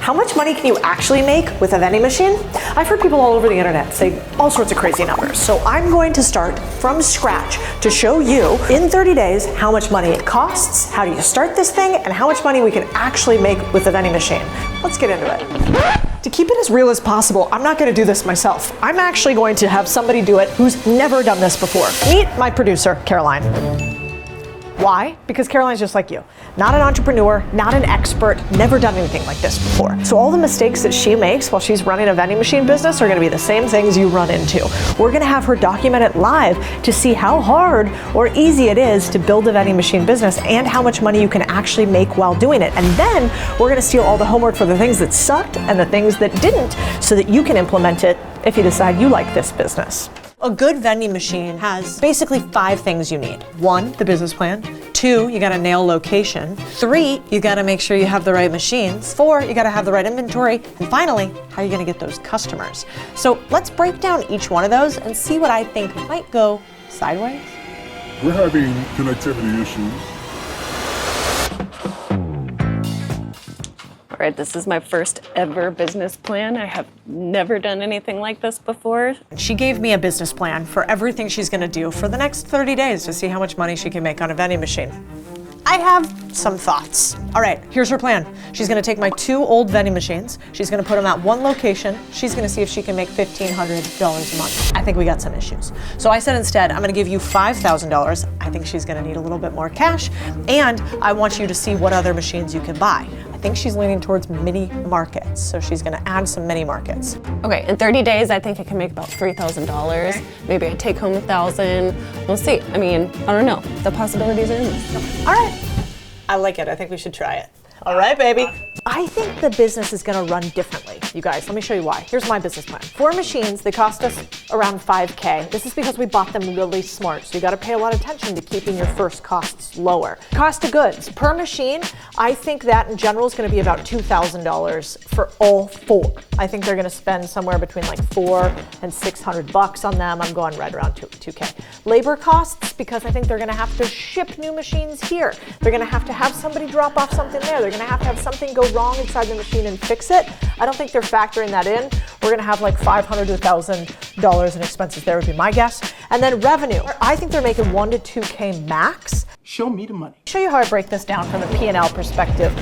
How much money can you actually make with a vending machine? I've heard people all over the internet say all sorts of crazy numbers. So I'm going to start from scratch to show you in 30 days how much money it costs, how do you start this thing, and how much money we can actually make with a vending machine. Let's get into it. To keep it as real as possible, I'm not going to do this myself. I'm actually going to have somebody do it who's never done this before. Meet my producer, Caroline. Why? Because Caroline's just like you. Not an entrepreneur, not an expert, never done anything like this before. So all the mistakes that she makes while she's running a vending machine business are gonna be the same things you run into. We're gonna have her document it live to see how hard or easy it is to build a vending machine business and how much money you can actually make while doing it. And then we're gonna steal all the homework for the things that sucked and the things that didn't so that you can implement it if you decide you like this business. A good vending machine has basically 5 things you need. 1, the business plan. 2, you gotta nail location. 3, you gotta make sure you have the right machines. 4, you gotta have the right inventory. And finally, how are you gonna get those customers? So let's break down each one of those and see what I think might go sideways. We're having connectivity issues. All right, this is my first ever business plan. I have never done anything like this before. She gave me a business plan for everything she's gonna do for the next 30 days to see how much money she can make on a vending machine. I have some thoughts. All right, here's her plan. She's gonna take my 2 old vending machines. She's gonna put them at one location. She's gonna see if she can make $1,500 a month. I think we got some issues. So I said instead, I'm gonna give you $5,000. I think she's gonna need a little bit more cash. And I want you to see what other machines you can buy. I think she's leaning towards mini markets. So she's gonna add some mini markets. Okay, in 30 days, I think I can make about $3,000. Okay. Maybe I take home $1,000. We'll see. I mean, I don't know. The possibilities are endless. All right. I like it. I think we should try it. All right, baby. I think the business is gonna run differently. You guys, let me show you why. Here's my business plan. 4 machines, they cost us around $5K. This is because we bought them really smart. So you gotta pay a lot of attention to keeping your first costs lower. Cost of goods, per machine, I think that in general is gonna be about $2,000 for all 4. I think they're gonna spend somewhere between like $400 and $600 on them. I'm going right around 2K. Labor costs, because I think they're gonna have to ship new machines here. They're gonna have somebody drop off something there. They're gonna have something go wrong inside the machine and fix it. I don't think they're factoring that in. We're gonna have like $500 to $1,000 in expenses there would be my guess. And then revenue, I think they're making 1 to 2K max. Show me the money. Show you how I break this down from the P&L perspective.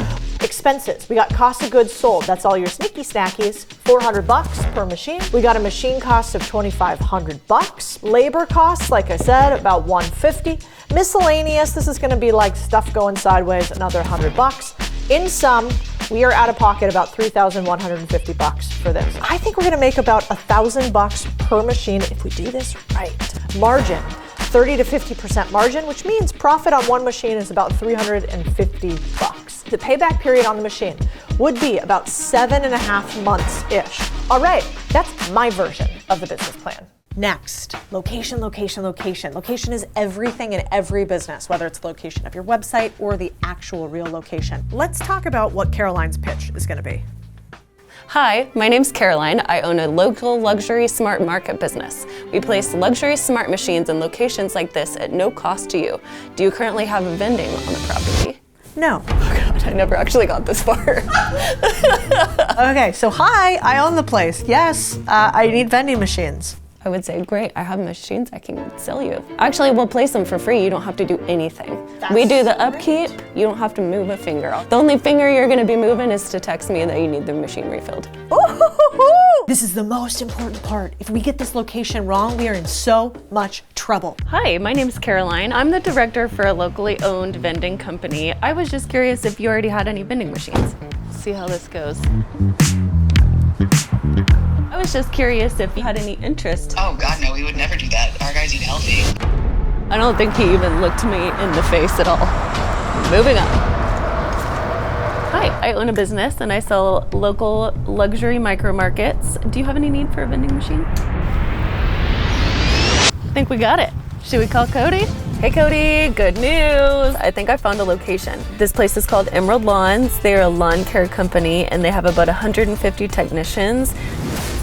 Expenses, we got cost of goods sold. That's all your sneaky snackies, $400 per machine. We got a machine cost of $2,500. Labor costs, like I said, about $150. Miscellaneous, this is gonna be like stuff going sideways, another $100. In sum, we are out of pocket about $3,150 for this. I think we're gonna make about $1,000 per machine if we do this right. Margin, 30 to 50% margin, which means profit on one machine is about $350. The payback period on the machine would be about 7.5 months-ish. All right, that's my version of the business plan. Next, location, location, location. Location is everything in every business, whether it's the location of your website or the actual real location. Let's talk about what Caroline's pitch is gonna be. Hi, my name's Caroline. I own a local luxury smart market business. We place luxury smart machines in locations like this at no cost to you. Do you currently have a vending on the property? No. Oh God, I never actually got this far. Okay, so hi, I own the place. Yes, I need vending machines. I would say, great, I have machines I can sell you. Actually, we'll place them for free. You don't have to do anything. We do the upkeep. You don't have to move a finger. The only finger you're gonna be moving is to text me that you need the machine refilled. Ooh, this is the most important part. If we get this location wrong, we are in so much trouble. Hi, my name's Caroline. I'm the director for a locally owned vending company. I was just curious if you already had any vending machines. See how this goes. I was just curious if you had any interest. Oh God, no, we would never do that. Our guys eat healthy. I don't think he even looked me in the face at all. Moving on. Hi, I own a business and I sell local luxury micro markets. Do you have any need for a vending machine? I think we got it. Should we call Codie? Hey Codie, good news. I think I found a location. This place is called Emerald Lawns. They're a lawn care company and they have about 150 technicians.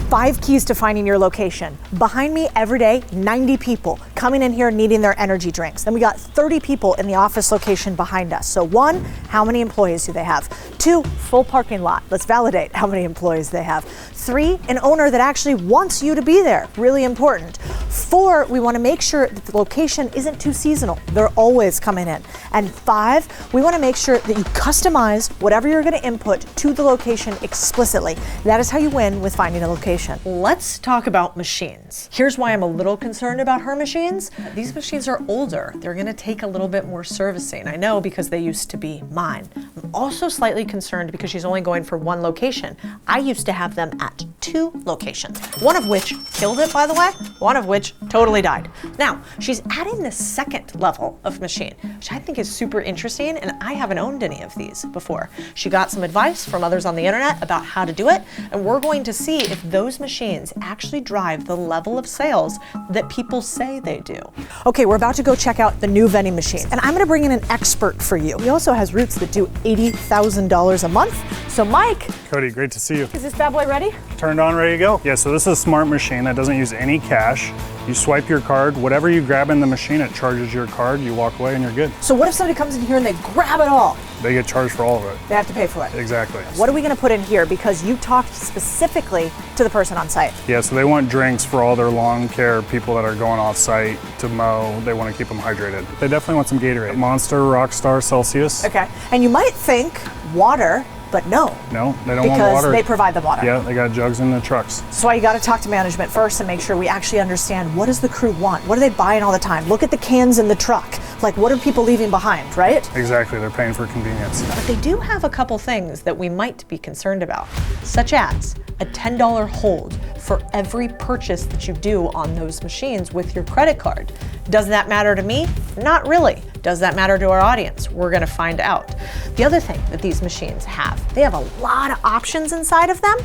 5 keys to finding your location. Behind me every day, 90 people coming in here needing their energy drinks. Then we got 30 people in the office location behind us. So 1, how many employees do they have? 2, full parking lot. Let's validate how many employees they have. 3, an owner that actually wants you to be there. Really important. 4, we want to make sure that the location isn't too seasonal. They're always coming in. And 5, we want to make sure that you customize whatever you're going to input to the location explicitly. That is how you win with finding a location. Let's talk about machines. Here's why I'm a little concerned about her machines. These machines are older. They're going to take a little bit more servicing. I know because they used to be mine. I'm also slightly concerned because she's only going for 1 location. I used to have them at 2 locations, one of which killed it, by the way, one of which totally died. Now, she's adding the 2nd level of machine, which I think is super interesting, and I haven't owned any of these before. She got some advice from others on the internet about how to do it, and we're going to see if those machines actually drive the level of sales that people say they do. Okay, we're about to go check out the new vending machine, and I'm gonna bring in an expert for you. He also has roots that do $80,000 a month. So Mike. Cody, great to see you. Is this bad boy ready? Turned on, ready to go. Yeah, so this is a smart machine that doesn't use any cash. You swipe your card, whatever you grab in the machine, it charges your card, you walk away and you're good. So what if somebody comes in here and they grab it all? They get charged for all of it. They have to pay for it. Exactly. What are we gonna put in here? Because you talked specifically to the person on site. Yeah, so they want drinks for all their lawn care people that are going off site to mow. They want to keep them hydrated. They definitely want some Gatorade. Monster, Rockstar, Celsius. Okay, and you might think water, but no. No, they don't want Because water. they provide the water. Yeah, they got jugs in the trucks. So you got to talk to management first and make sure we actually understand, what does the crew want? What are they buying all the time? Look at the cans in the truck. Like, what are people leaving behind, right? Exactly, they're paying for convenience. But they do have a couple things that we might be concerned about, such as a $10 hold for every purchase that you do on those machines with your credit card. Does that matter to me? Not really. Does that matter to our audience? We're gonna find out. The other thing that these machines have, they have a lot of options inside of them,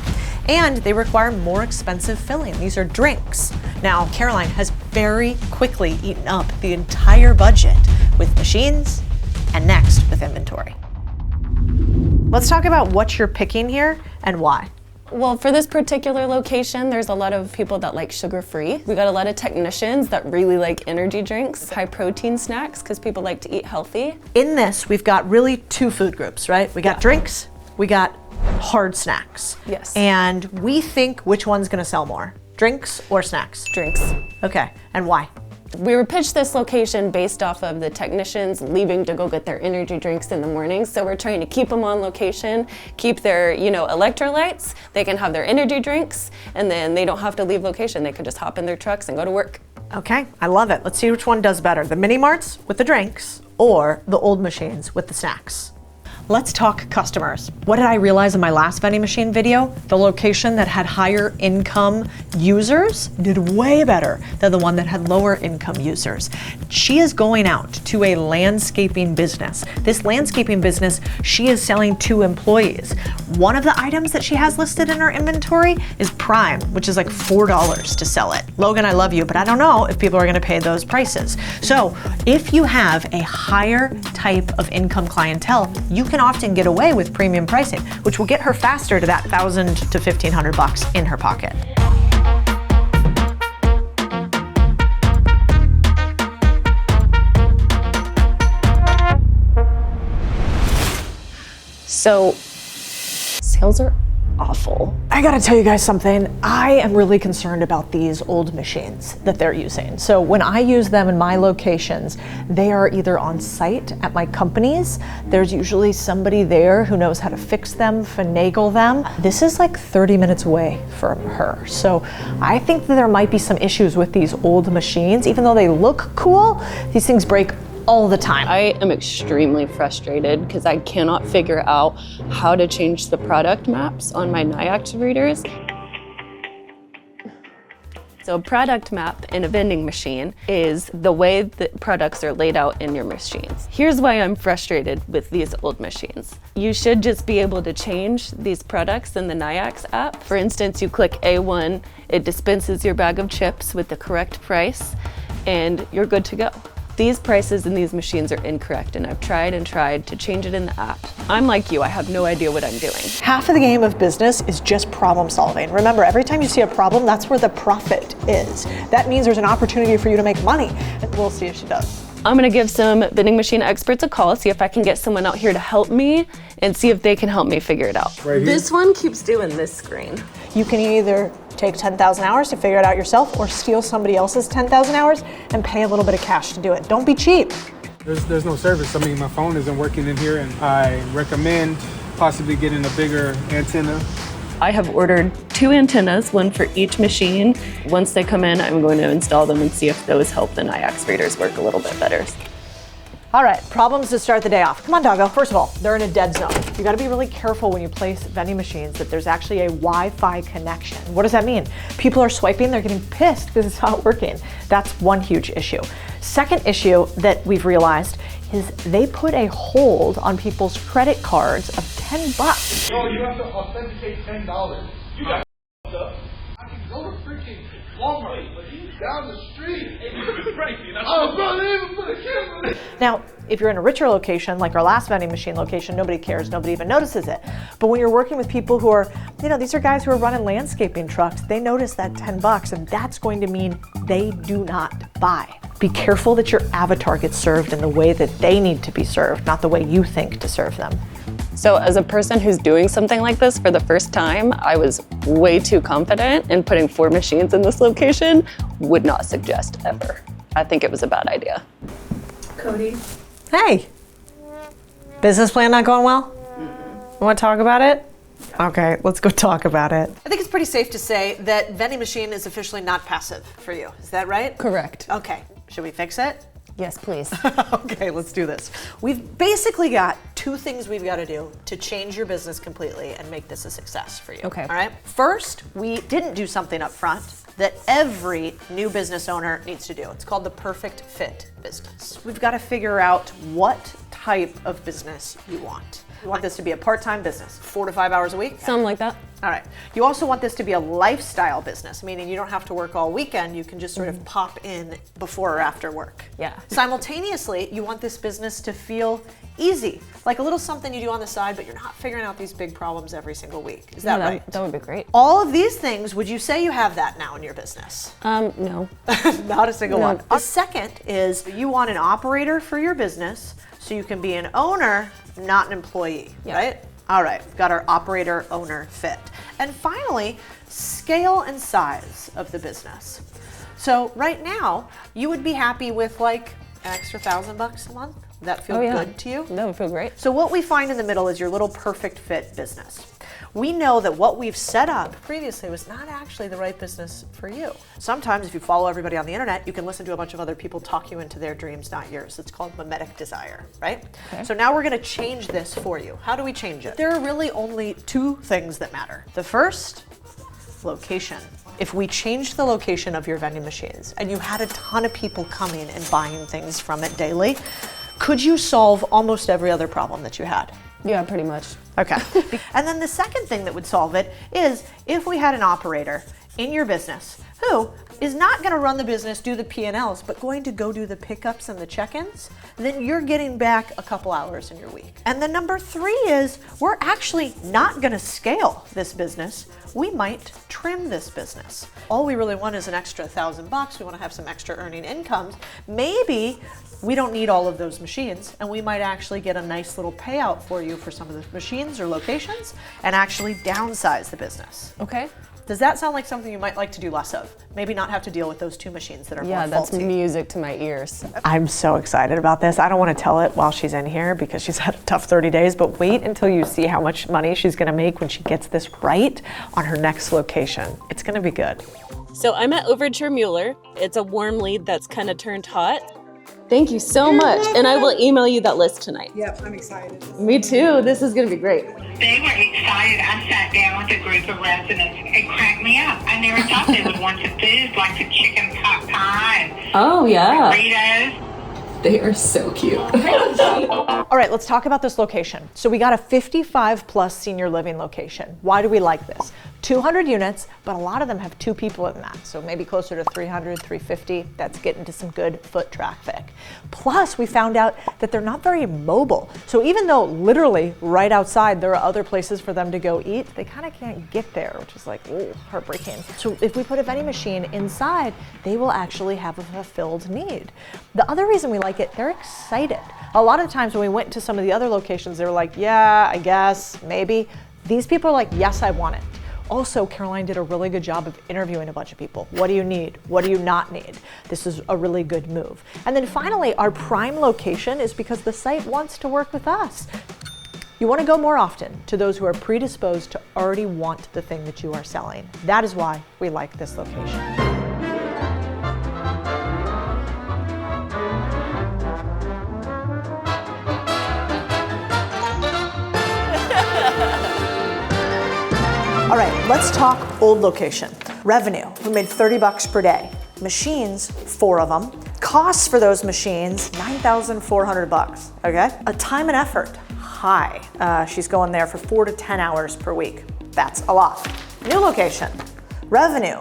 and they require more expensive filling. These are drinks. Now, Caroline has very quickly eaten up the entire budget with machines and next with inventory. Let's talk about what you're picking here and why. Well, for this particular location, there's a lot of people that like sugar-free. We got a lot of technicians that really like energy drinks, high protein snacks, because people like to eat healthy. In this, we've got really 2 food groups, right? We got drinks, we got hard snacks. Yes. And we think which one's gonna sell more, drinks or snacks? Drinks. Okay, and why? We were pitched this location based off of the technicians leaving to go get their energy drinks in the morning. So we're trying to keep them on location, keep their, electrolytes. They can have their energy drinks, and then they don't have to leave location. They can just hop in their trucks and go to work. Okay, I love it. Let's see which one does better, the mini marts with the drinks or the old machines with the snacks. Let's talk customers. What did I realize in my last vending machine video? The location that had higher income users did way better than the one that had lower income users. She is going out to a landscaping business. This landscaping business, she is selling to employees. One of the items that she has listed in her inventory is Prime, which is like $4 to sell it. Logan, I love you, but I don't know if people are gonna pay those prices. So if you have a higher type of income clientele, you can often get away with premium pricing, which will get her faster to that $1,000 to $1,500 in her pocket. So sales are awful. I gotta tell you guys something. I am really concerned about these old machines that they're using. So when I use them in my locations, they are either on site at my companies. There's usually somebody there who knows how to fix them, finagle them. This is like 30 minutes away from her. So I think that there might be some issues with these old machines. Even though they look cool, these things break all the time. I am extremely frustrated because I cannot figure out how to change the product maps on my NIAX readers. So a product map in a vending machine is the way that products are laid out in your machines. Here's why I'm frustrated with these old machines. You should just be able to change these products in the NIAX app. For instance, you click A1, it dispenses your bag of chips with the correct price, and you're good to go. These prices and these machines are incorrect, and I've tried and tried to change it in the app. I'm like you, I have no idea what I'm doing. Half of the game of business is just problem solving. Remember, every time you see a problem, that's where the profit is. That means there's an opportunity for you to make money. And we'll see if she does. I'm gonna give some vending machine experts a call, see if I can get someone out here to help me and see if they can help me figure it out. This one keeps doing this screen. You can either take 10,000 hours to figure it out yourself or steal somebody else's 10,000 hours and pay a little bit of cash to do it. Don't be cheap. There's no service. I mean, my phone isn't working in here, and I recommend possibly getting a bigger antenna. I have ordered 2 antennas, one for each machine. Once they come in, I'm going to install them and see if those help the NIAX readers work a little bit better. All right, problems to start the day off. Come on, doggo. First of all, they're in a dead zone. You gotta be really careful when you place vending machines that there's actually a Wi-Fi connection. What does that mean? People are swiping, they're getting pissed because it's not working. That's one huge issue. Second issue that we've realized is they put a hold on people's credit cards of $10. No, you have to authenticate $10. You got up. I can go to freaking Walmart, but he's down the street. Oh, bro, they even put a camera. Now, if you're in a richer location, like our last vending machine location, nobody cares, nobody even notices it. But when you're working with people who are, these are guys who are running landscaping trucks, they notice that $10, and that's going to mean they do not buy. Be careful that your avatar gets served in the way that they need to be served, not the way you think to serve them. So as a person who's doing something like this for the first time, I was way too confident, and putting 4 machines in this location would not suggest ever. I think it was a bad idea. Cody. Hey, business plan not going well? Want to talk about it? Okay, let's go talk about it. I think it's pretty safe to say that vending machine is officially not passive for you. Is that right? Correct. Okay, should we fix it? Yes, please. Okay, let's do this. We've basically got 2 things we've got to do to change your business completely and make this a success for you. Okay. All right? First, we didn't do something up front that every new business owner needs to do. It's called the perfect fit business. We've got to figure out what type of business you want. You want this to be a part-time business, 4 to 5 hours a week? Something like that. All right. You also want this to be a lifestyle business, meaning you don't have to work all weekend. You can just sort of pop in before or after work. Yeah. Simultaneously, you want this business to feel easy, like a little something you do on the side, but you're not figuring out these big problems every single week. Is that right? That would be great. All of these things, would you say you have that now in your business? No. Not a single No. one. The second is you want an operator for your business so you can be an owner, not an employee, right? All right, we've got our operator owner fit. And finally, scale and size of the business. So right now, you would be happy with like an extra $1,000 a month? Would that feel good to you? That would feel great. So what we find in the middle is your little perfect fit business. We know that what we've set up previously was not actually the right business for you. Sometimes if you follow everybody on the internet, you can listen to a bunch of other people talk you into their dreams, not yours. It's called mimetic desire, right? Okay. So now we're gonna change this for you. How do we change it? There are really only 2 things that matter. The first, location. If we changed the location of your vending machines and you had a ton of people coming and buying things from it daily, could you solve almost every other problem that you had? Yeah, pretty much. Okay. And then the second thing that would solve it is if we had an operator in your business who is not going to run the business, do the P&Ls, but going to go do the pickups and the check-ins, then you're getting back a couple hours in your week. And then number 3 is we're actually not going to scale this business. We might trim this business. All we really want is an extra $1,000. We want to have some extra earning incomes. Maybe we don't need all of those machines, and we might actually get a nice little payout for you for some of the machines or locations and actually downsize the business. Okay. Does that sound like something you might like to do less of? Maybe not have to deal with those 2 machines that are more faulty. Yeah, that's music to my ears. I'm so excited about this. I don't want to tell it while she's in here because she's had a tough 30 days, but wait until you see how much money she's going to make when she gets this right on her next location. It's going to be good. So I'm at Overture Mueller. It's a warm lead that's kind of turned hot. Thank you so much. And I will email you that list tonight. Yep, I'm excited. Me too. This is going to be great. They were excited. I sat down with a group of residents. It cracked me up. I never thought they would want the foods like the chicken pot pie and Oh, yeah. burritos. They are so cute. All right, let's talk about this location. So we got a 55 plus senior living location. Why do we like this? 200 units, but a lot of them have 2 people in that. So maybe closer to 300, 350. That's getting to some good foot traffic. Plus, we found out that they're not very mobile. So even though literally right outside there are other places for them to go eat, they kind of can't get there, which is like, ooh, heartbreaking. So if we put a vending machine inside, they will actually have a fulfilled need. The other reason we like it, they're excited. A lot of times when we went to some of the other locations, they were like, yeah, I guess, maybe. These people are like, yes, I want it. Also, Caroline did a really good job of interviewing a bunch of people. What do you need? What do you not need? This is a really good move. And then finally, our prime location is because the site wants to work with us. You want to go more often to those who are predisposed to already want the thing that you are selling. That is why we like this location. All right, let's talk old location. Revenue, we made $30 per day. Machines, 4 of them. Costs for those machines, $9,400, okay? A time and effort, high. She's going there for 4 to 10 hours per week. That's a lot. New location, revenue,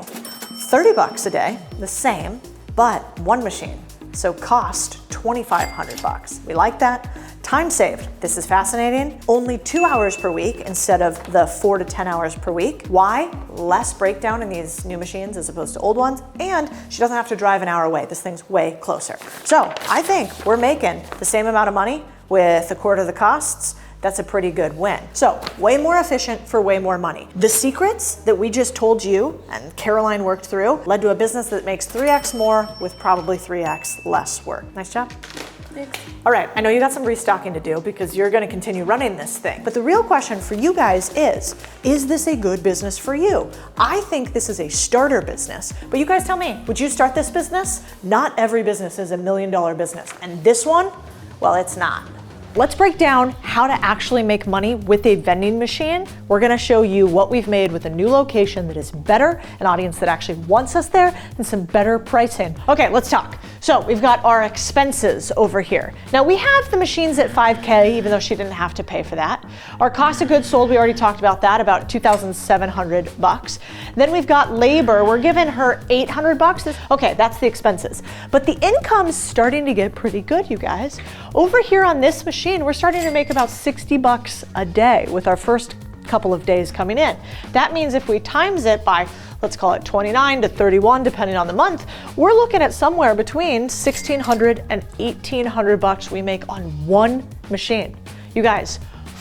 $30 a day, the same, but 1 machine. So cost, $2,500. We like that. Time saved, this is fascinating. Only 2 hours per week instead of the 4 to 10 hours per week. Why? Less breakdown in these new machines as opposed to old ones, and she doesn't have to drive an hour away. This thing's way closer. So I think we're making the same amount of money with a quarter of the costs. That's a pretty good win. So way more efficient for way more money. The secrets that we just told you and Caroline worked through led to a business that makes 3x more with probably 3x less work. Nice job. Thanks. All right, I know you got some restocking to do because you're going to continue running this thing. But the real question for you guys is this a good business for you? I think this is a starter business, but you guys tell me, would you start this business? Not every business is $1 million business. And this one, well, it's not. Let's break down how to actually make money with a vending machine. We're gonna show you what we've made with a new location that is better, an audience that actually wants us there, and some better pricing. Okay, let's talk. So we've got our expenses over here. Now we have the machines at $5K, even though she didn't have to pay for that. Our cost of goods sold, we already talked about that, about $2,700. Then we've got labor, we're giving her $800. Okay, that's the expenses. But the income's starting to get pretty good, you guys. Over here on this machine, we're starting to make about $60 a day with our first couple of days coming in. That means if we times it by, let's call it 29 to 31, depending on the month, we're looking at somewhere between $1,600 and $1,800 we make on 1 machine. You guys,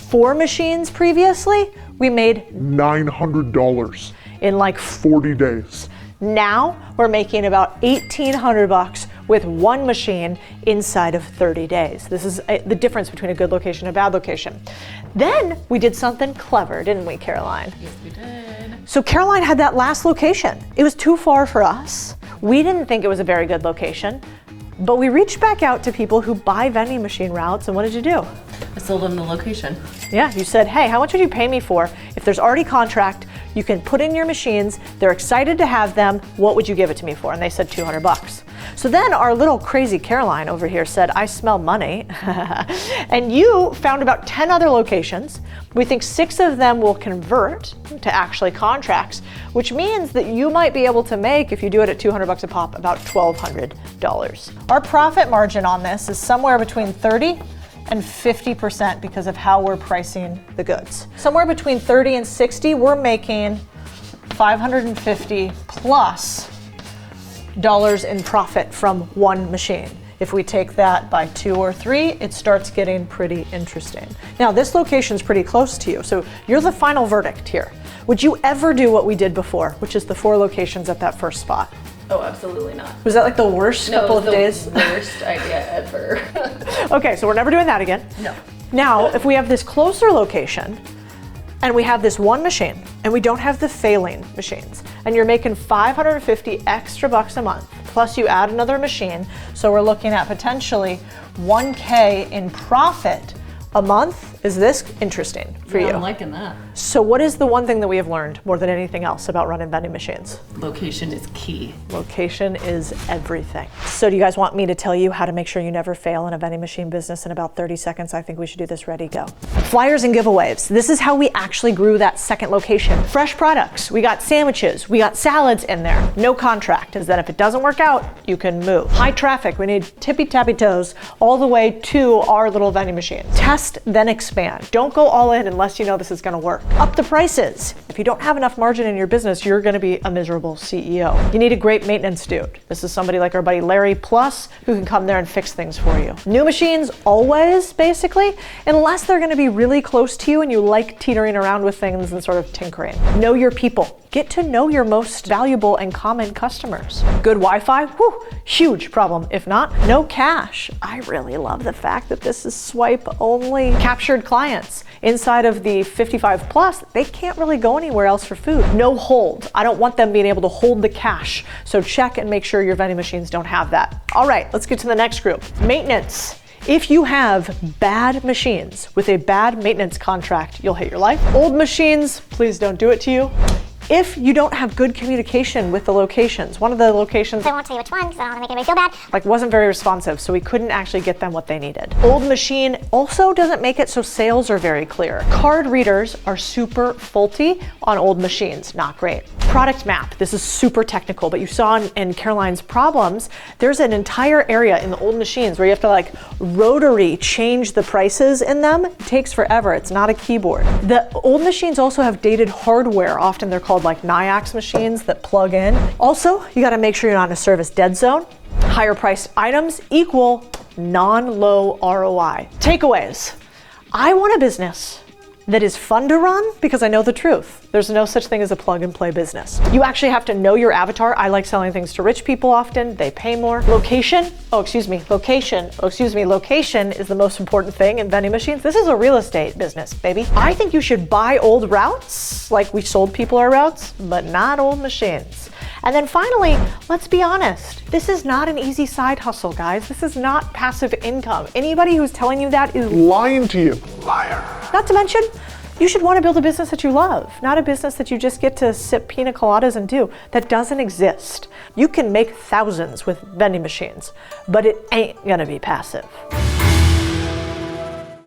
4 machines previously, we made $900 in like 40 days. Now we're making about $1,800 with 1 machine inside of 30 days. This is the difference between a good location and a bad location. Then we did something clever, didn't we, Caroline? Yes, we did. So Caroline had that last location. It was too far for us. We didn't think it was a very good location, but we reached back out to people who buy vending machine routes, and what did you do? I sold them the location. Yeah, you said, hey, how much would you pay me for? If there's already contract, you can put in your machines, they're excited to have them, what would you give it to me for? And they said $200. So then our little crazy Caroline over here said, I smell money. And you found about 10 other locations. We think 6 of them will convert to actually contracts, which means that you might be able to make, if you do it at $200 a pop, about $1,200. Our profit margin on this is somewhere between 30 and 50% because of how we're pricing the goods. Somewhere between 30 and 60, we're making $550 plus in profit from 1 machine. If we take that by 2 or 3, it starts getting pretty interesting. Now, this location's pretty close to you, so you're the final verdict here. Would you ever do what we did before, which is the 4 locations at that first spot? Oh, absolutely not. Was that like the worst couple of days? No, it was the worst idea ever. Okay, so we're never doing that again. No. Now, if we have this closer location, and we have this 1 machine, and we don't have the failing machines, and you're making $550 extra a month, plus you add another machine, so we're looking at potentially $1K in profit a month Is this interesting for you? I'm liking that. So what is the one thing that we have learned more than anything else about running vending machines? Location is key. Location is everything. So do you guys want me to tell you how to make sure you never fail in a vending machine business in about 30 seconds? I think we should do this. Ready, go. Flyers and giveaways. This is how we actually grew that second location. Fresh products. We got sandwiches. We got salads in there. No contract is that if it doesn't work out, you can move. High traffic. We need tippy-tappy toes all the way to our little vending machine. Test, then expand. Don't go all in unless you know this is going to work. Up the prices. If you don't have enough margin in your business, you're going to be a miserable CEO. You need a great maintenance dude. This is somebody like our buddy Larry Plus who can come there and fix things for you. New machines always, basically, unless they're going to be really close to you and you like teetering around with things and sort of tinkering. Know your people. Get to know your most valuable and common customers. Good Wi-Fi, whew, huge problem. If not, no cash. I really love the fact that this is swipe only. Captured clients. Inside of the 55 plus, they can't really go anywhere else for food. No hold. I don't want them being able to hold the cash. So check and make sure your vending machines don't have that. All right, let's get to the next group. Maintenance. If you have bad machines with a bad maintenance contract, you'll hate your life. Old machines, please don't do it to you. If you don't have good communication with the locations, one of the locations, I won't tell you which one because I don't want to make anybody feel bad. wasn't very responsive, so we couldn't actually get them what they needed. Old machine also doesn't make it so sales are very clear. Card readers are super faulty on old machines, not great. Product map, this is super technical, but you saw in Caroline's problems, there's an entire area in the old machines where you have to like rotary change the prices in them. It takes forever, it's not a keyboard. The old machines also have dated hardware, often they're called like NIAX machines that plug in. Also, you gotta make sure you're not in a service dead zone. Higher priced items equal non-low ROI. Takeaways. I want a business that is fun to run because I know the truth. There's no such thing as a plug and play business. You actually have to know your avatar. I like selling things to rich people often. They pay more. Location is the most important thing in vending machines. This is a real estate business, baby. I think you should buy old routes, like we sold people our routes, but not old machines. And then finally, let's be honest. This is not an easy side hustle, guys. This is not passive income. Anybody who's telling you that is Lying to you. Liar. not to mention, you should want to build a business that you love, not a business that you just get to sip pina coladas and do. That doesn't exist. You can make thousands with vending machines, but it ain't gonna be passive.